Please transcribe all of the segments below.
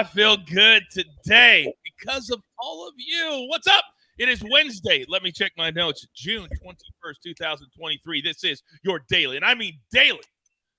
I feel good today because of all of you. What's up? It is Wednesday. Let me check my notes. June 21st, 2023. This is your daily, and I mean daily,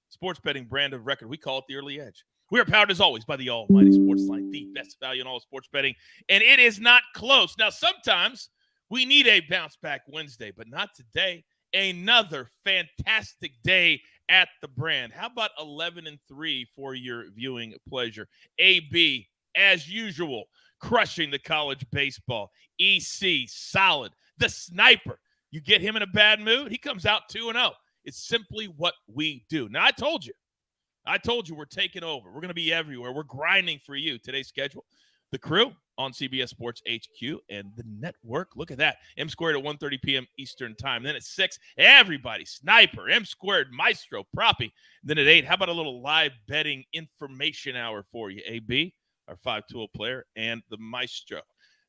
sports betting brand of record. We call it the Early Edge. We are powered, as always, by the almighty SportsLine, the best value in all sports betting, and it is not close. Now, sometimes we need a bounce-back Wednesday, but not today. Another fantastic day at the brand. How about 11-3 for your viewing pleasure? AB, as usual, crushing the college baseball. EC, solid. The sniper. You get him in a bad mood, he comes out 2-0. It's simply what we do. Now, I told you we're taking over. We're going to be everywhere. We're grinding for you. Today's schedule, the crew on CBS Sports HQ and the network. Look at that. M Squared at 1:30 p.m. Eastern Time. Then at 6, everybody, Sniper, M Squared, Maestro, Proppy. Then at 8, how about a little live betting information hour for you, AB, our 5-tool player, and the Maestro.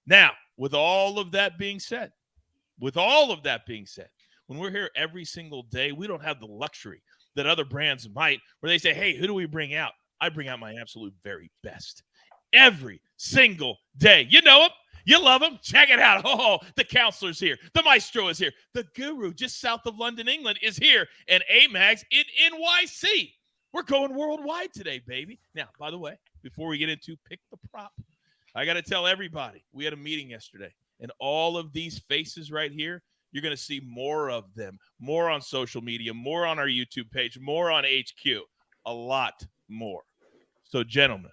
Now, with all of that being said, when we're here every single day, we don't have the luxury that other brands might, where they say, hey, who do we bring out? I bring out my absolute very best every single day. You know him. You love him. Check it out. Oh, the counselor's here. The maestro is here. The guru just south of London, England is here. And Amags in NYC. We're going worldwide today, baby. Now, by the way, before we get into Pick the Prop, I got to tell everybody, we had a meeting yesterday. And all of these faces right here, you're going to see more of them, more on social media, more on our YouTube page, more on HQ, a lot more. So, gentlemen,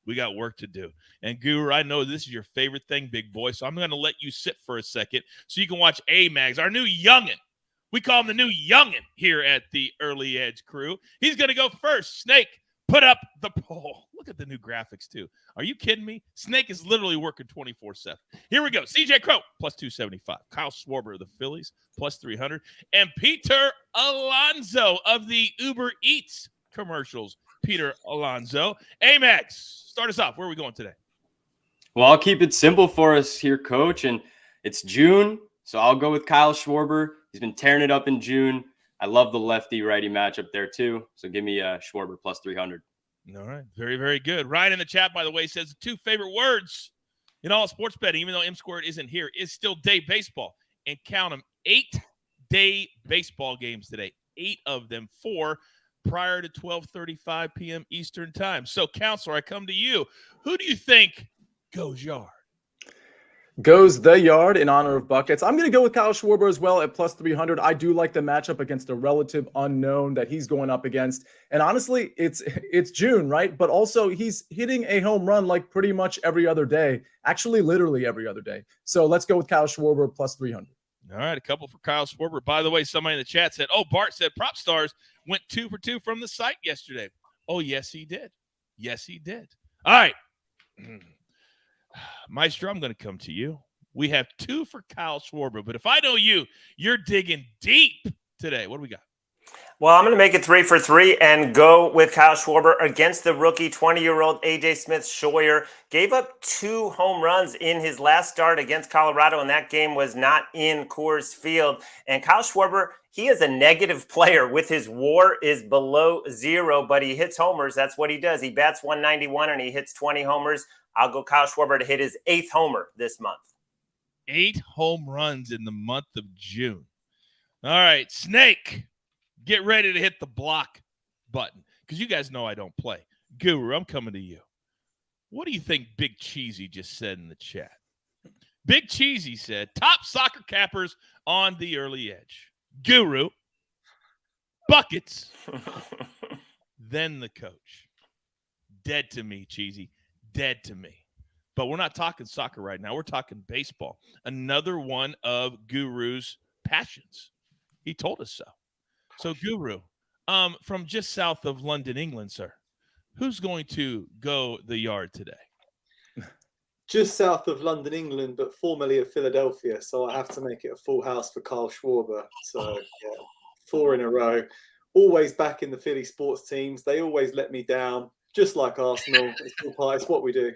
we got work to do. And, Guru, I know this is your favorite thing, big boy, so I'm going to let you sit for a second so you can watch Amags, our new youngin'. We call him the new youngin' here at the Early Edge crew. He's going to go first. Snake, put up the poll. Look at the new graphics, too. Are you kidding me? Snake is literally working 24/7. Here we go. CJ Crow, plus 275. Kyle Schwarber of the Phillies, plus 300. And Peter Alonso of the Uber Eats commercials. Peter Alonso. Amags, start us off. Where are we going today? Well, I'll keep it simple for us here, Coach. And it's June, so I'll go with Kyle Schwarber. He's been tearing it up in June. I love the lefty-righty matchup there, too. So give me Schwarber plus 300. All right. Very, very good. Ryan in the chat, by the way, says the 2 favorite words in all sports betting, even though M Squared isn't here, is still day baseball. And count them, 8-day baseball games today. 8 of them, 4 prior to 12:35 p.m. Eastern Time. So, Counselor, I come to you. Who do you think goes yard? Goes the yard in honor of buckets. I'm going to go with Kyle Schwarber as well at plus 300. I do like the matchup against a relative unknown that he's going up against. And honestly, it's June, right? But also he's hitting a home run like pretty much every other day. Actually, literally every other day. So let's go with Kyle Schwarber plus 300. All right, a couple for Kyle Schwarber. By the way, somebody in the chat said, Bart said Prop Stars went 2 for 2 from the site yesterday. Oh, yes, he did. Yes, he did. All right. Maestro, I'm going to come to you. We have 2 for Kyle Schwarber, but if I know you, you're digging deep today. What do we got? Well, I'm going to make it 3 for 3 and go with Kyle Schwarber against the rookie 20-year-old A.J. Smith-Scheuer. Gave up 2 home runs in his last start against Colorado, and that game was not in Coors Field. And Kyle Schwarber, he is a negative player. With his WAR is below 0, but he hits homers. That's what he does. He bats 191 and he hits 20 homers. I'll go Kyle Schwarber to hit his 8th homer this month. 8 home runs in the month of June. All right, Snake, get ready to hit the block button because you guys know I don't play. Guru, I'm coming to you. What do you think Big Cheesy just said in the chat? Big Cheesy said, top soccer cappers on the Early Edge. Guru, buckets, then the coach. Dead to me, Cheesy. Dead to me. But we're not talking soccer right now. We're talking baseball. Another one of Guru's passions. He told us so. So, Guru, from just south of London, England, sir, who's going to go the yard today? Just south of London, England, but formerly of Philadelphia. So I have to make it a full house for Kyle Schwarber. So, yeah, 4 in a row. Always back in the Philly sports teams. They always let me down. Just like Arsenal. It's what we do.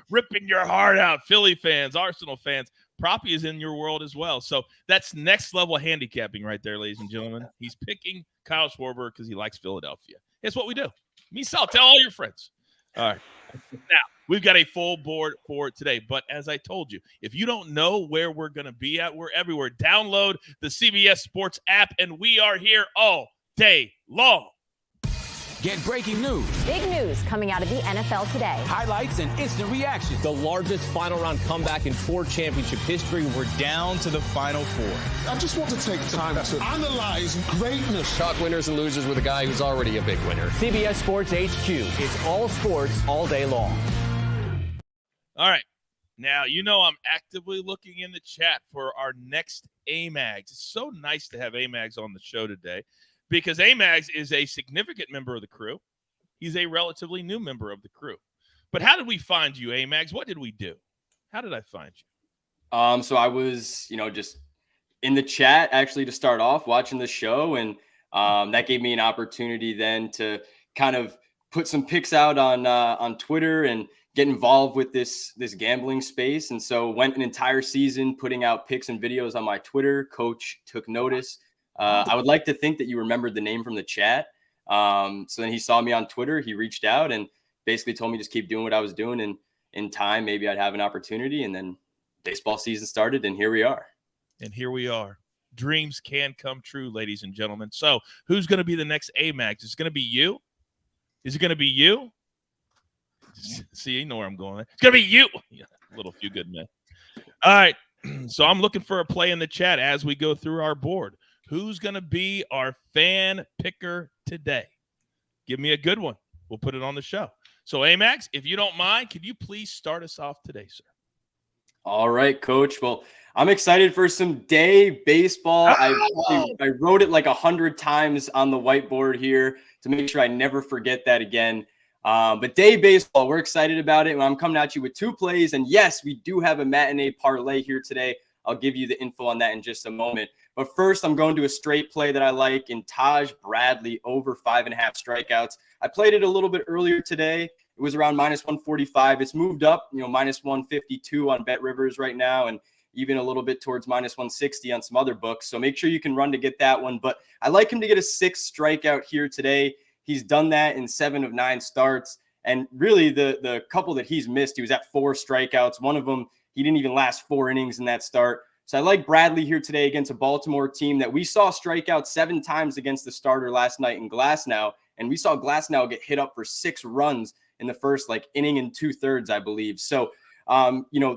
Ripping your heart out, Philly fans, Arsenal fans. Proppy is in your world as well. So that's next level handicapping right there, ladies and gentlemen. He's picking Kyle Schwarber because he likes Philadelphia. It's what we do. Me, Sal, tell all your friends. All right. Now, we've got a full board for today, but as I told you, if you don't know where we're going to be at, we're everywhere. Download the CBS Sports app, and we are here all day long. Get breaking news, Big news coming out of the NFL today. highlights, and instant reaction. The largest final round comeback in tour championship history. We're down to the final four. I just want to take time to analyze greatness. Talk winners and losers with a guy who's already a big winner. CBS Sports HQ. It's all sports all day long. All right. Now, I'm actively looking in the chat for our next Amags. It's so nice to have Amags on the show today because Amags is a significant member of the crew. He's a relatively new member of the crew. But how did we find you, Amags? What did we do? How did I find you? So I was, just in the chat actually to start off watching the show. And that gave me an opportunity then to kind of put some picks out on Twitter and get involved with this gambling space. And so went an entire season putting out picks and videos on my Twitter. Coach took notice. I would like to think that you remembered the name from the chat. So then he saw me on Twitter. He reached out and basically told me just keep doing what I was doing. And in time, maybe I'd have an opportunity. And then baseball season started, and here we are. And here we are. Dreams can come true, ladies and gentlemen. So who's going to be the next Amags? Is it going to be you? Is it going to be you? See, you know where I'm going. It's going to be you. Yeah, a little few good men. All right. So I'm looking for a play in the chat as we go through our board. Who's going to be our fan picker today? Give me a good one. We'll put it on the show. So, Amags, if you don't mind, could you please start us off today, sir? All right, Coach. Well, I'm excited for some day baseball. I wrote it like 100 times on the whiteboard here to make sure I never forget that again. But day baseball, we're excited about it. I'm coming at you with two plays. And yes, we do have a matinee parlay here today. I'll give you the info on that in just a moment. But first, I'm going to a straight play that I like in Taj Bradley over 5.5 strikeouts. I played it a little bit earlier today. It was around -145. It's moved up, -152 on Bet Rivers right now, and even a little bit towards -160 on some other books. So make sure you can run to get that one. But I like him to get a 6th strikeout here today. He's done that in 7 of 9 starts. And really, the couple that he's missed, he was at 4 strikeouts. One of them, he didn't even last 4 innings in that start. So I like Bradley here today against a Baltimore team that we saw strike out 7 times against the starter last night in Glasnow. And we saw Glasnow get hit up for 6 runs in the first inning and 2/3, I believe. So,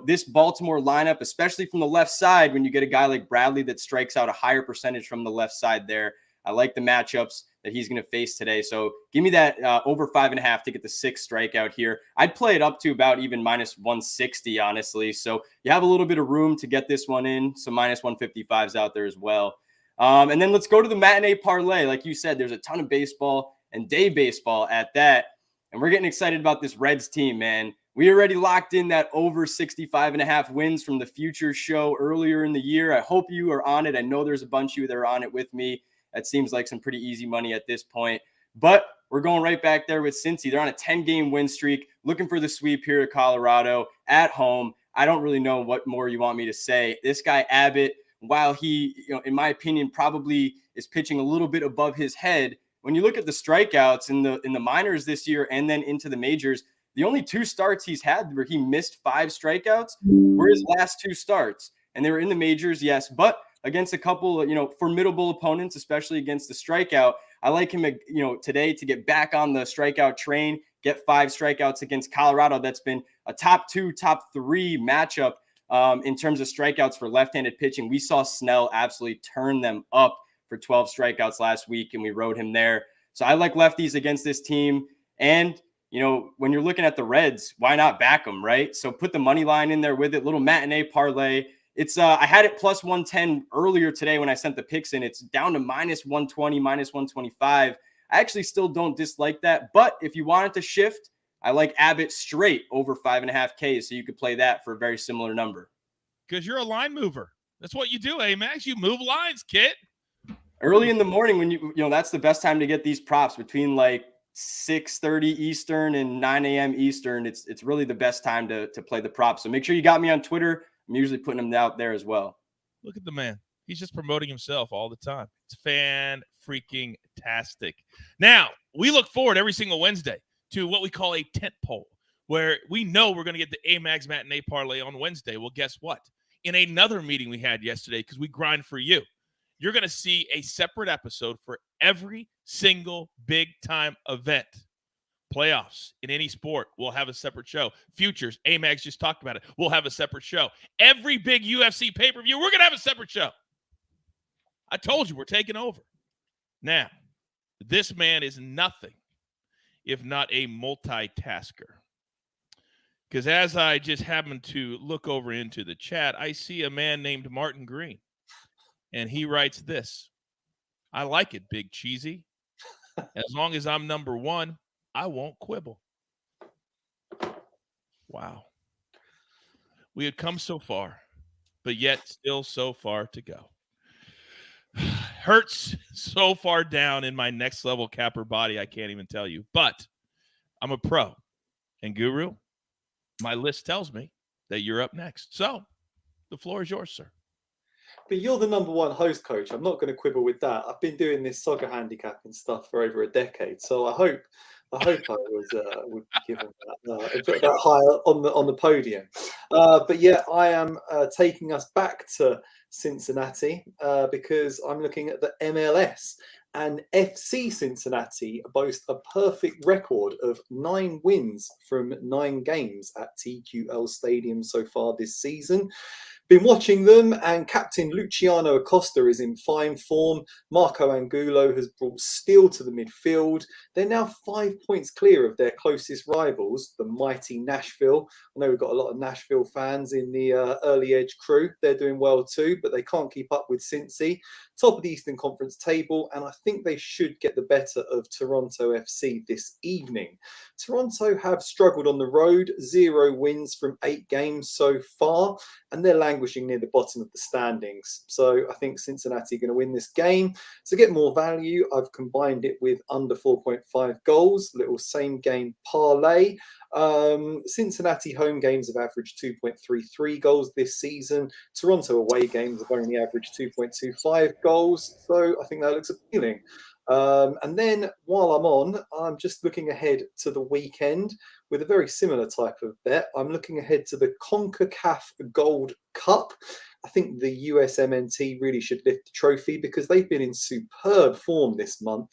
this Baltimore lineup, especially from the left side, when you get a guy like Bradley that strikes out a higher percentage from the left side there, I like the matchups that he's going to face today. So give me that over 5.5 to get the 6th strikeout here. I'd play it up to about even -160, honestly. So you have a little bit of room to get this one in. Some -155s out there as well. And then let's go to the matinee parlay. Like you said, there's a ton of baseball and day baseball at that. And we're getting excited about this Reds team, man. We already locked in that over 65.5 wins from the Future show earlier in the year. I hope you are on it. I know there's a bunch of you that are on it with me. That seems like some pretty easy money at this point. But we're going right back there with Cincy. They're on a 10-game win streak, looking for the sweep here at Colorado at home. I don't really know what more you want me to say. This guy Abbott, while he, in my opinion, probably is pitching a little bit above his head, when you look at the strikeouts in the minors this year and then into the majors, the only 2 starts he's had where he missed 5 strikeouts were his last 2 starts. And they were in the majors, yes, but against a couple, formidable opponents, especially against the strikeout. I like him, today to get back on the strikeout train, get 5 strikeouts against Colorado. That's been a top 2, top 3 matchup in terms of strikeouts for left-handed pitching. We saw Snell absolutely turn them up for 12 strikeouts last week, and we rode him there. So I like lefties against this team. And, when you're looking at the Reds, why not back them, right? So put the money line in there with it, little matinee parlay. It's I had it +110 earlier today when I sent the picks in. It's down to -120, -125. I actually still don't dislike that. But if you wanted to shift, I like Abbott straight over 5.5 Ks. So you could play that for a very similar number. Because you're a line mover. That's what you do, Amags. You move lines, kid. Early in the morning when that's the best time to get these props between 6:30 Eastern and 9 a.m. Eastern. It's really the best time to play the props. So make sure you got me on Twitter. I'm usually putting them out there as well. Look at the man. He's just promoting himself all the time. It's fan-freaking-tastic. Now, we look forward every single Wednesday to what we call a tent pole, where we know we're going to get the Amags Matinee parlay on Wednesday. Well, guess what? In another meeting we had yesterday, because we grind for you, you're going to see a separate episode for every single big-time event. Playoffs in any sport, we'll have a separate show. Futures, Amags just talked about it. We'll have a separate show. Every big UFC pay-per-view, we're going to have a separate show. I told you we're taking over. Now, this man is nothing if not a multitasker. Because as I just happened to look over into the chat, I see a man named Martin Green. And he writes this: I like it, Big Cheesy. As long as I'm number one, I won't quibble. Wow. We had come so far, but yet still so far to go. Hurts so far down in my next level capper body, I can't even tell you. But I'm a pro. And Guru, my list tells me that you're up next. So the floor is yours, sir. But you're the number one host, Coach. I'm not going to quibble with that. I've been doing this soccer handicapping stuff for over a decade, so I hope I would be given that higher on the podium. But yeah, I am taking us back to Cincinnati because I'm looking at the MLS. And FC Cincinnati boast a perfect record of 9 wins from 9 games at TQL Stadium so far this season. Been watching them, and Captain Luciano Acosta is in fine form. Marco Angulo has brought steel to the midfield. They're now 5 points clear of their closest rivals, the mighty Nashville. I know we've got a lot of Nashville fans in the early edge crew. They're doing well too, but they can't keep up with Cincy. Top of the Eastern Conference table, and I think they should get the better of Toronto FC this evening. Toronto have struggled on the road, 0 wins from 8 games so far, and they're languishing near the bottom of the standings. So I think Cincinnati are going to win this game. To get more value, I've combined it with under 4.5 goals, little same game parlay. Cincinnati home games have averaged 2.33 goals this season. Toronto away games have only averaged 2.25 goals. So I think that looks appealing. And then while I'm on, I'm just looking ahead to the weekend with a very similar type of bet. I'm looking ahead to the CONCACAF Gold Cup. I think the USMNT really should lift the trophy because they've been in superb form this month.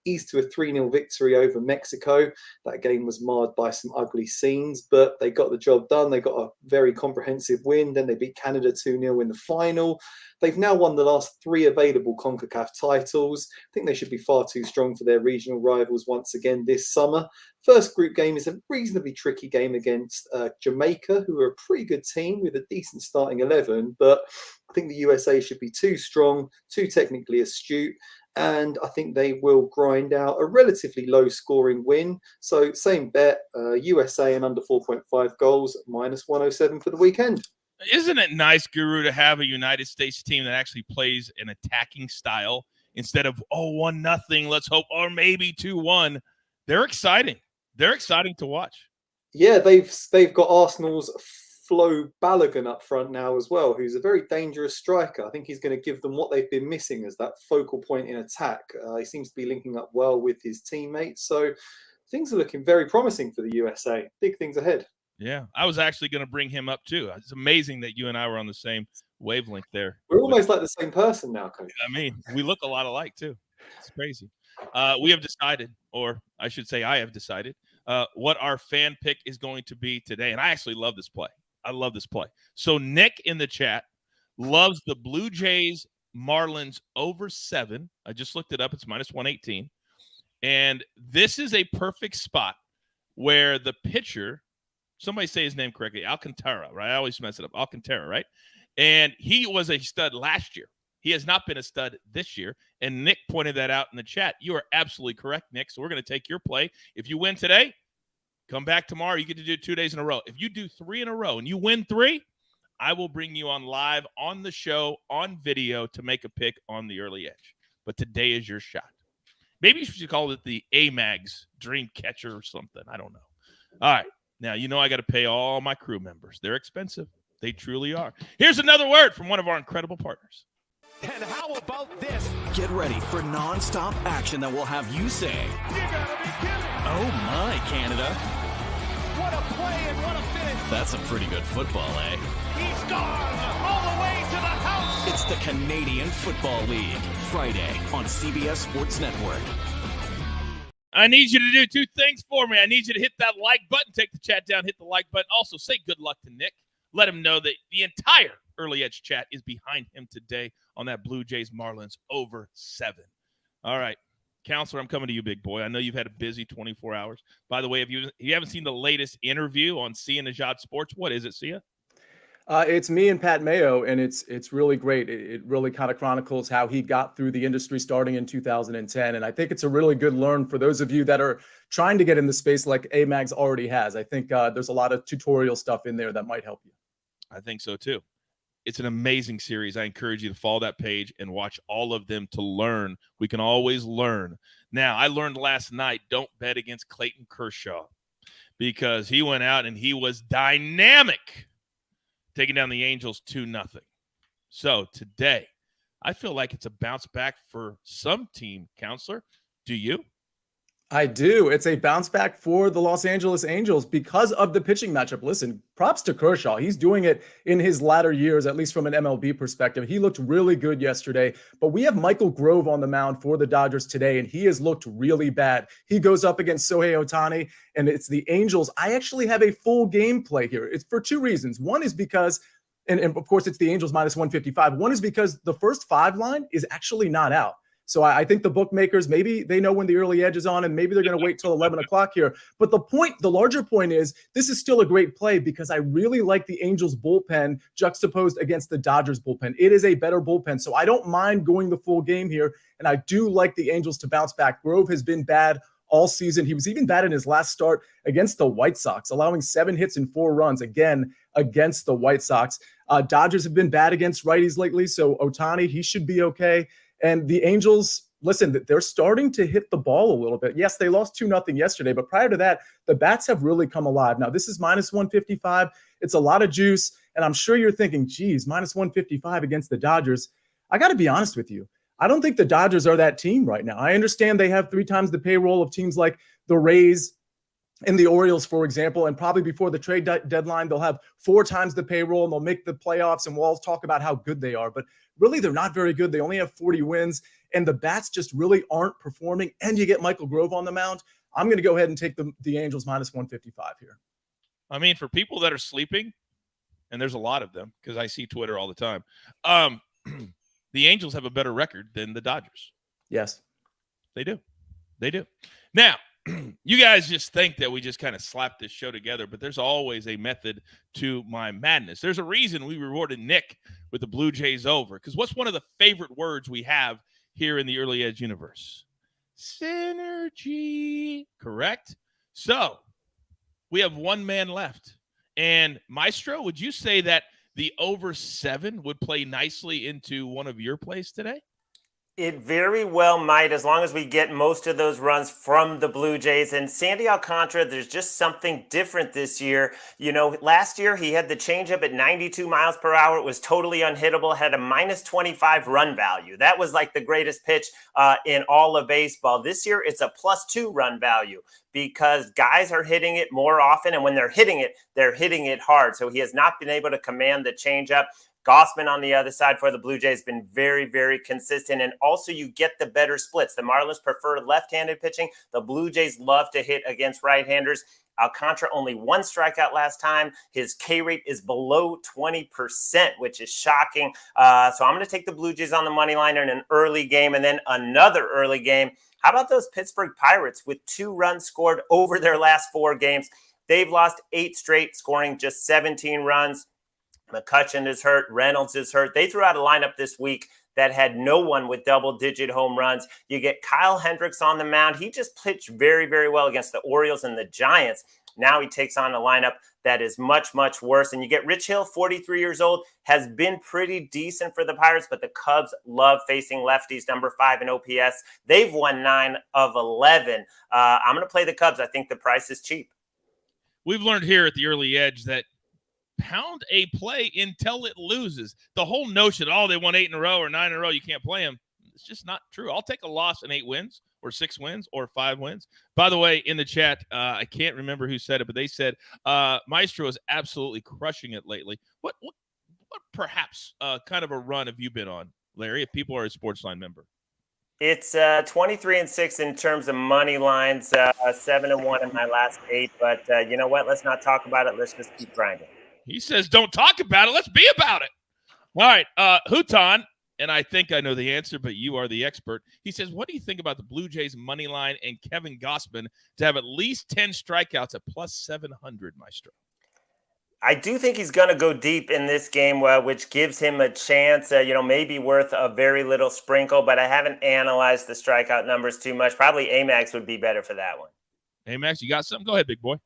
Eased to a 3-0 victory over Mexico. That game was marred by some ugly scenes, but they got the job done. They got a very comprehensive win. Then they beat Canada 2-0 in the final. They've now won the last 3 available CONCACAF titles. I think they should be far too strong for their regional rivals once again this summer. First group game is a reasonably tricky game against Jamaica, who are a pretty good team with a decent starting 11. But I think the USA should be too strong, too technically astute. And I think they will grind out a relatively low-scoring win. So same bet, USA and under 4.5 goals, minus 107 for the weekend. Isn't it nice, Guru, to have a United States team that actually plays an attacking style instead of, 1-0, let's hope, or maybe 2-1. They're exciting. They're exciting to watch. Yeah, they've got Arsenal's Flo Balogun up front now as well, who's a very dangerous striker. I think he's going to give them what they've been missing as that focal point in attack. He seems to be linking up well with his teammates. So things are looking very promising for the USA. Big things ahead. Yeah, I was actually going to bring him up too. It's amazing that you and I were on the same wavelength there. We're almost like the same person now, Coach. I mean, we look a lot alike too. It's crazy. We have decided, or I should say I have decided, what our fan pick is going to be today. And I actually love this play. I love this play. So Nick in the chat loves the Blue Jays Marlins over 7. I just looked it up. It's minus 118. And this is a perfect spot where the pitcher, somebody say his name correctly, Alcantara, right? I always mess it up. Alcantara, right? And he was a stud last year. He has not been a stud this year. And Nick pointed that out in the chat. You are absolutely correct, Nick. So we're going to take your play. If you win today, come back tomorrow. You get to do 2 days in a row. If you do 3 in a row and you win 3, I will bring you on live on the show on video to make a pick on the early edge. But today is your shot. Maybe you should call it the Amags Dream Catcher or something. I don't know. All right. Now, you know I got to pay all my crew members. They're expensive. They truly are. Here's another word from one of our incredible partners. And how about this? Get ready for nonstop action that will have you say, "You gotta be kidding!" Oh my, Canada! What a play and what a finish. That's a pretty good football, eh? He's gone all the way to the house. It's the Canadian Football League, Friday on CBS Sports Network. I need you to do two things for me. I need you to hit that like button, take the chat down, hit the like button. Also, say good luck to Nick. Let him know that the entire Early Edge chat is behind him today on that Blue Jays Marlins over 7. All right. Counselor, I'm coming to you, big boy. I know you've had a busy 24 hours. By the way, if you haven't seen the latest interview on Sia Nejad Sports, what is it, Sia? It's me and Pat Mayo, and it's really great. It really kind of chronicles how he got through the industry starting in 2010. And I think it's a really good learn for those of you that are trying to get in the space like Amags already has. I think there's a lot of tutorial stuff in there that might help you. I think so, too. It's an amazing series. I encourage you to follow that page and watch all of them to learn. We can always learn. Now, I learned last night, don't bet against Clayton Kershaw because he went out and he was dynamic, taking down the Angels 2-0. So today, I feel like it's a bounce back for some team, Counselor. Do you? I do. It's a bounce back for the Los Angeles Angels because of the pitching matchup. Listen, props to Kershaw. He's doing it in his latter years, at least from an MLB perspective. He looked really good yesterday, but we have Michael Grove on the mound for the Dodgers today, and he has looked really bad. He goes up against Shohei Ohtani, and it's the Angels. I actually have a full game play here. It's for two reasons. One is because, and of course, it's the Angels minus 155. One is because the first 5 line is actually not out. So I think the bookmakers, maybe they know when the early edge is on and maybe they're going to wait till 11 o'clock here. But the larger point is this is still a great play because I really like the Angels bullpen juxtaposed against the Dodgers bullpen. It is a better bullpen. So I don't mind going the full game here. And I do like the Angels to bounce back. Grove has been bad all season. He was even bad in his last start against the White Sox, allowing 7 hits and 4 runs again against the White Sox. Dodgers have been bad against righties lately. So Ohtani, he should be okay. And the Angels, listen, they're starting to hit the ball a little bit. Yes, they lost 2-0 yesterday, but prior to that, the bats have really come alive. Now, this is minus 155. It's a lot of juice, and I'm sure you're thinking, geez, minus 155 against the Dodgers. I got to be honest with you. I don't think the Dodgers are that team right now. I understand they have 3 times the payroll of teams like the Rays and the Orioles, for example, and probably before the trade deadline, they'll have 4 times the payroll and they'll make the playoffs, and we'll all talk about how good they are. But really, they're not very good. They only have 40 wins, and the bats just really aren't performing, and you get Michael Grove on the mound. I'm going to go ahead and take the Angels minus 155 here. I mean, for people that are sleeping, and there's a lot of them because I see Twitter all the time, the Angels have a better record than the Dodgers. Yes. They do. They do. Now, you guys just think that we just kind of slapped this show together, but there's always a method to my madness. There's a reason we rewarded Nick with the Blue Jays over, because what's one of the favorite words we have here in the Early Edge universe? Synergy, correct? So we have 1 man left. And Maestro, would you say that the over 7 would play nicely into one of your plays today? It very well might, as long as we get most of those runs from the Blue Jays. And Sandy Alcantara, there's just something different this year. You know, last year he had the changeup at 92 miles per hour. It was totally unhittable, had a minus 25 run value. That was like the greatest pitch in all of baseball. This year, it's a +2 run value because guys are hitting it more often. And when they're hitting it hard. So he has not been able to command the changeup. Coachman on the other side for the Blue Jays been very, very consistent. And also you get the better splits. The Marlins prefer left-handed pitching. The Blue Jays love to hit against right-handers. Alcantara only 1 strikeout last time. His K rate is below 20%, which is shocking. So I'm going to take the Blue Jays on the money line in an early game and then another early game. How about those Pittsburgh Pirates with 2 runs scored over their last 4 games? They've lost 8 straight, scoring just 17 runs. McCutchen is hurt. Reynolds is hurt. They threw out a lineup this week that had no one with double-digit home runs. You get Kyle Hendricks on the mound. He just pitched very, very well against the Orioles and the Giants. Now he takes on a lineup that is much, much worse. And you get Rich Hill, 43 years old, has been pretty decent for the Pirates, but the Cubs love facing lefties, number 5 in OPS. They've won 9 of 11. I'm going to play the Cubs. I think the price is cheap. We've learned here at the Early Edge that pound a play until it loses. The whole notion, they won 8 in a row or 9 in a row, you can't play them. It's just not true. I'll take a loss and 8 wins or 6 wins or 5 wins. By the way, in the chat, I can't remember who said it, but they said Maestro is absolutely crushing it lately. What perhaps kind of a run have you been on, Larry, if people are a SportsLine member? It's 23-6 in terms of money lines, 7-1 in my last 8. But you know what? Let's not talk about it. Let's just keep grinding. He says, don't talk about it. Let's be about it. All right. Huton, and I think I know the answer, but you are the expert. He says, what do you think about the Blue Jays money line and Kevin Gausman to have at least 10 strikeouts at plus 700, Maestro? I do think he's going to go deep in this game, which gives him a chance, maybe worth a very little sprinkle, but I haven't analyzed the strikeout numbers too much. Probably Amags would be better for that one. Amags, you got something? Go ahead, big boy.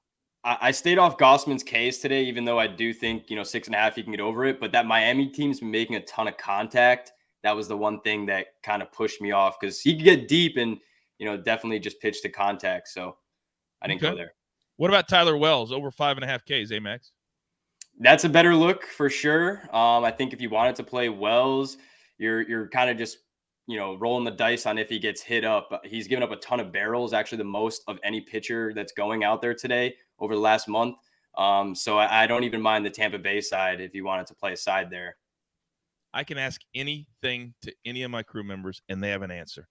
I stayed off Gossman's case today, even though I do think, 6.5, he can get over it. But that Miami team's been making a ton of contact. That was the one thing that kind of pushed me off because he could get deep and, definitely just pitch to contact. So I didn't go there. What about Tyler Wells, over 5.5 Ks, Amags? That's a better look for sure. I think if you wanted to play Wells, you're kind of just, rolling the dice on if he gets hit up. He's given up a ton of barrels, actually the most of any pitcher that's going out there today over the last month. So I don't even mind the Tampa Bay side if you wanted to play a side there. I can ask anything to any of my crew members, and they have an answer.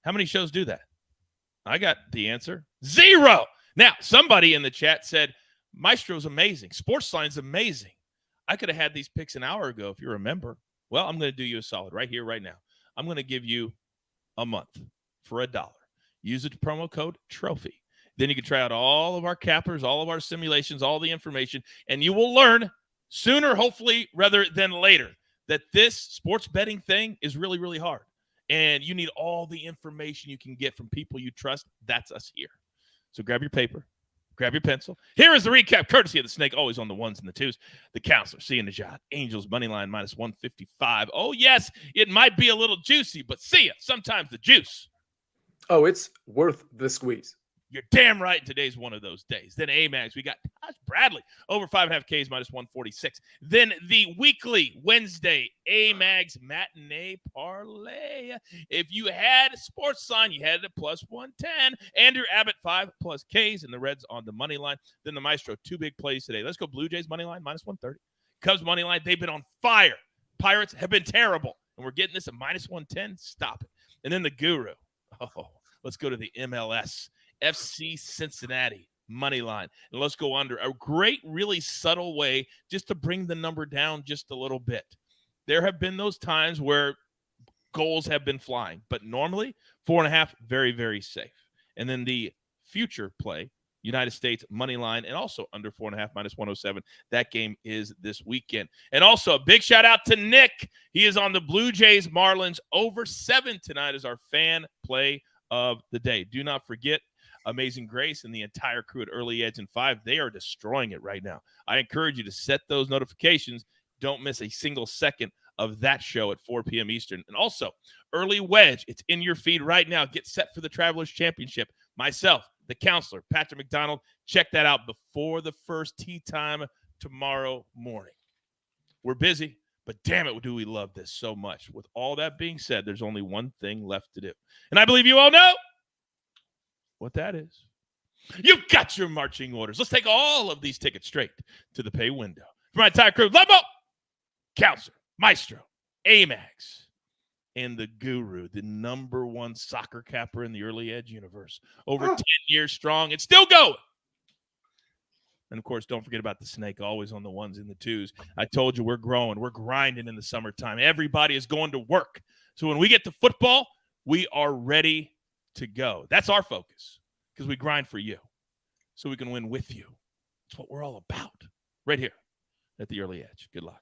How many shows do that? I got the answer. 0. Now, somebody in the chat said, Maestro's amazing. SportsLine's amazing. I could have had these picks an hour ago if you remember. Well, I'm going to do you a solid right here, right now. I'm going to give you a month for $1. Use the promo code TROPHY. Then you can try out all of our cappers, all of our simulations, all the information, and you will learn sooner, hopefully, rather than later, that this sports betting thing is really, really hard. And you need all the information you can get from people you trust. That's us here. So grab your paper. Grab your pencil. Here is the recap, courtesy of the Snake, always on the 1s and the 2s. The counselor, Sia Nejad, Angels money line minus 155. Oh, yes, it might be a little juicy, but Sia, sometimes the juice. Oh, it's worth the squeeze. You're damn right. Today's one of those days. Then Amags, we got Josh Bradley over 5.5 Ks minus 146. Then the weekly Wednesday Amags matinee parlay. If you had SportsLine, you had it at plus 110. Andrew Abbott 5+ Ks and the Reds on the money line. Then the Maestro, 2 big plays today. Let's go Blue Jays money line minus 130. Cubs money line, they've been on fire. Pirates have been terrible, and we're getting this at minus 110. Stop it. And then the Guru. Oh, let's go to the MLS. FC Cincinnati money line. And let's go under. A great, really subtle way just to bring the number down just a little bit. There have been those times where goals have been flying, but normally 4.5, very, very safe. And then the future play, United States money line, and also under 4.5 minus 107. That game is this weekend. And also a big shout out to Nick. He is on the Blue Jays Marlins over 7 tonight as our fan play of the day. Do not forget Amazing Grace and the entire crew at Early Edge and 5. They are destroying it right now. I encourage you to set those notifications. Don't miss a single second of that show at 4 p.m. Eastern. And also, Early Wedge, it's in your feed right now. Get set for the Travelers Championship. Myself, the counselor, Patrick McDonald. Check that out before the first tee time tomorrow morning. We're busy, but damn it, do we love this so much. With all that being said, there's only one thing left to do. And I believe you all know what that is. You've got your marching orders. Let's take all of these tickets straight to the pay window. For my entire crew, Lumbo, Counselor, Maestro, Amags, and the Guru, the number 1 soccer capper in the Early Edge universe. Over 10 years strong. It's still going. And, of course, don't forget about the Snake, always on the 1s and the 2s. I told you we're growing. We're grinding in the summertime. Everybody is going to work. So when we get to football, we are ready to go. That's our focus because we grind for you so we can win with you. That's what we're all about right here at the Early Edge. Good luck.